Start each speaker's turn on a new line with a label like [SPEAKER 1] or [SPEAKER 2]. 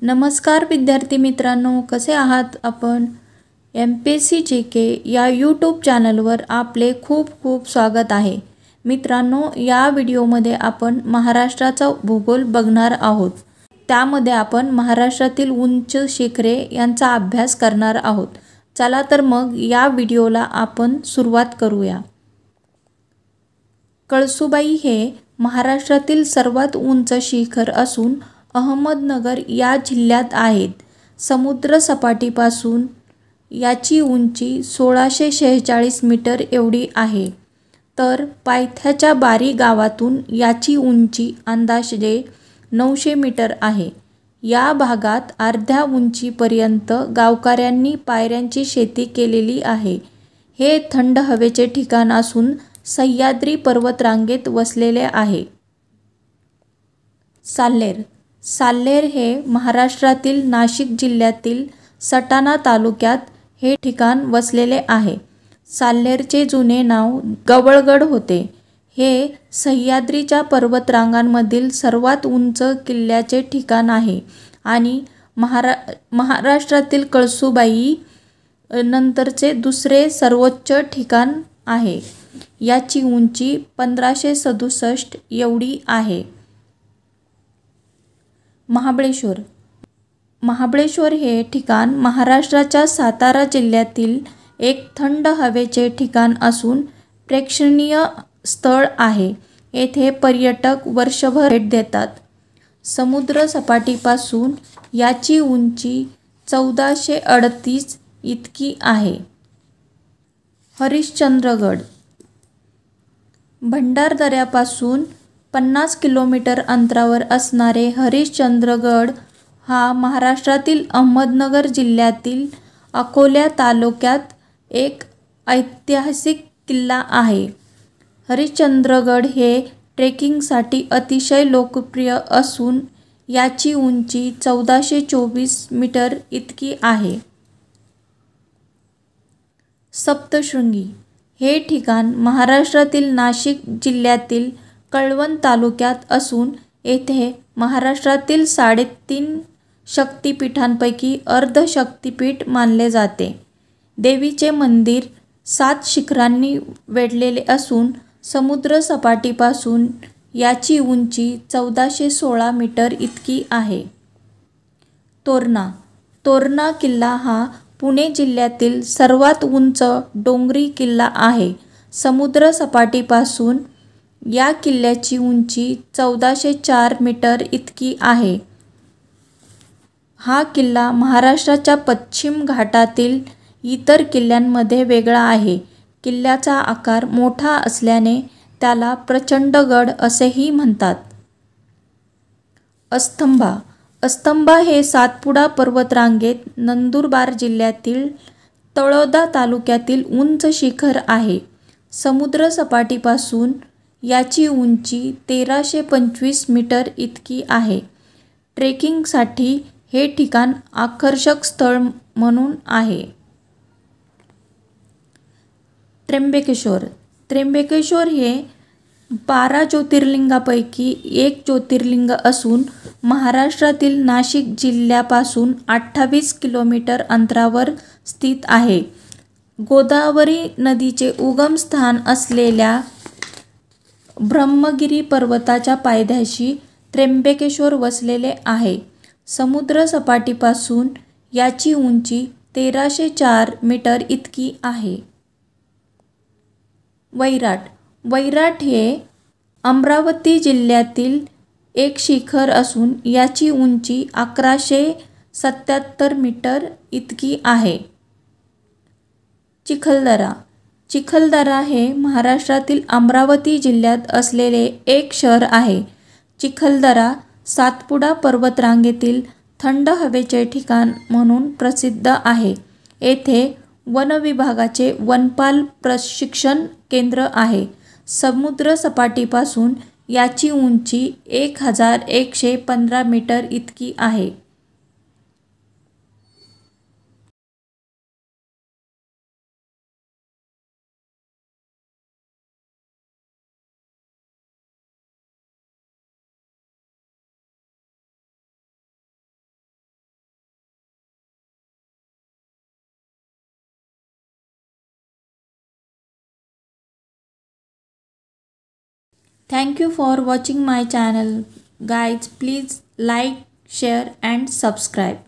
[SPEAKER 1] नमस्कार विद्यार्थी मित्रांनो, कसे आहात आपण? MPSC GK या यूट्यूब चॅनलवर आपले खूप खूप स्वागत आहे. मित्रांनो, या व्हिडिओमध्ये आपण महाराष्ट्राचा भूगोल बघणार आहोत. त्यामध्ये आपण महाराष्ट्रातील उंच शिखरे यांचा अभ्यास करणार आहोत. चला तर मग या व्हिडिओला आपण सुरुवात करूया. कळसुबाई हे महाराष्ट्रातील सर्वात उंच शिखर असून अहमदनगर या जिल्ह्यात आहेत. समुद्र सपाटीपासून याची उंची 1646 मीटर एवढी आहे. तर पायथ्याच्या बारी गावातून याची उंची अंदाजे 900 मीटर आहे. या भागात अर्ध्या उंचीपर्यंत गावकऱ्यांनी पायऱ्यांची शेती केलेली आहे. हे थंड हवेचे ठिकाण असून सह्याद्री पर्वतरांगेत वसलेले आहे. साल्हेर. साल्हेर हे महाराष्ट्रातील नाशिक जिल्ह्यातील सटाणा तालुक्यात हे ठिकाण वसलेले आहे. साल्हेरचे जुने नाव गवळगड होते. हे सह्याद्रीच्या पर्वतरांगांमधील सर्वात उंच किल्ल्याचे ठिकाण आहे आणि महाराष्ट्रातील कळसुबाई नंतरचे दुसरे सर्वोच्च ठिकाण आहे. याची उंची 1567 एवढी आहे. महाबळेश्वर. महाबळेश्वर हे ठिकाण महाराष्ट्राच्या सातारा जिल्ह्यातील एक थंड हवेचे ठिकाण असून प्रेक्षणीय स्थळ आहे. येथे पर्यटक वर्षभर भेट देतात. समुद्र सपाटीपासून याची उंची 1438 इतकी आहे. हरिश्चंद्रगड. भंडारदऱ्यापासून 50 किलोमीटर अंतरावर असणारे हरिश्चंद्रगड हा महाराष्ट्रातील अहमदनगर जिल्ह्यातील अकोला तालुक्यात एक ऐतिहासिक किल्ला आहे. हरिश्चंद्रगड हे ट्रेकिंगसाठी अतिशय लोकप्रिय असून याची उंची 1424 मीटर इतकी आहे. सप्तशृंगी. हे ठिकाण महाराष्ट्रातील नाशिक जिल्ह्यातील कळवण तालुक्यात असून येथे महाराष्ट्रातील 3.5 शक्तिपीठांपैकी अर्ध शक्तिपीठ मानले जाते. देवीचे मंदिर 7 शिखरांनी वेढलेले असून समुद्र सपाटीपासून याची उंची 1416 मीटर इतकी आहे. तोरणा. तोरणा किल्ला हा पुणे जिल्ह्यातील सर्वात उंच डोंगरी किल्ला आहे. समुद्र सपाटीपासून या किल्ल्याची उंची 1404 मीटर इतकी आहे. हा किल्ला महाराष्ट्राच्या पश्चिम घाटातील इतर किल्ल्यांमध्ये वेगळा आहे. किल्ल्याचा आकार मोठा असल्याने त्याला प्रचंडगड असेही म्हणतात. अस्तंभा. अस्तंभा हे सातपुडा पर्वतरांगेत नंदुरबार जिल्ह्यातील तळोदा तालुक्यातील उंच शिखर आहे. समुद्र सपाटीपासून याची उंची 1325 मीटर इतकी आहे. ट्रेकिंगसाठी हे ठिकाण आकर्षक स्थळ म्हणून आहे. त्र्यंबकेश्वर. त्र्यंबकेश्वर हे 12 ज्योतिर्लिंगापैकी एक ज्योतिर्लिंग असून महाराष्ट्रातील नाशिक जिल्ह्यापासून 28 किलोमीटर अंतरावर स्थित आहे. गोदावरी नदीचे उगमस्थान असलेल्या ब्रह्मगिरी पर्वताच्या पायथ्याशी त्र्यंबकेश्वर वसलेले आहे. समुद्र सपाटीपासून याची उंची 1304 मीटर इतकी आहे. वैराट. वैराट हे अमरावती जिल्ह्यातील एक शिखर असून याची उंची 1177 मीटर इतकी आहे. चिखलदरा. चिखलदरा हे महाराष्ट्रातील अमरावती जिल्ह्यात असलेले एक शहर आहे. चिखलदरा सातपुडा पर्वतरांगेतील थंड हवेचे ठिकाण म्हणून प्रसिद्ध आहे. येथे वन विभागाचे वनपाल प्रशिक्षण केंद्र आहे. समुद्र सपाटीपासून याची उंची 1115 मीटर इतकी आहे. Thank you for watching my channel. Guys, please like, share and subscribe.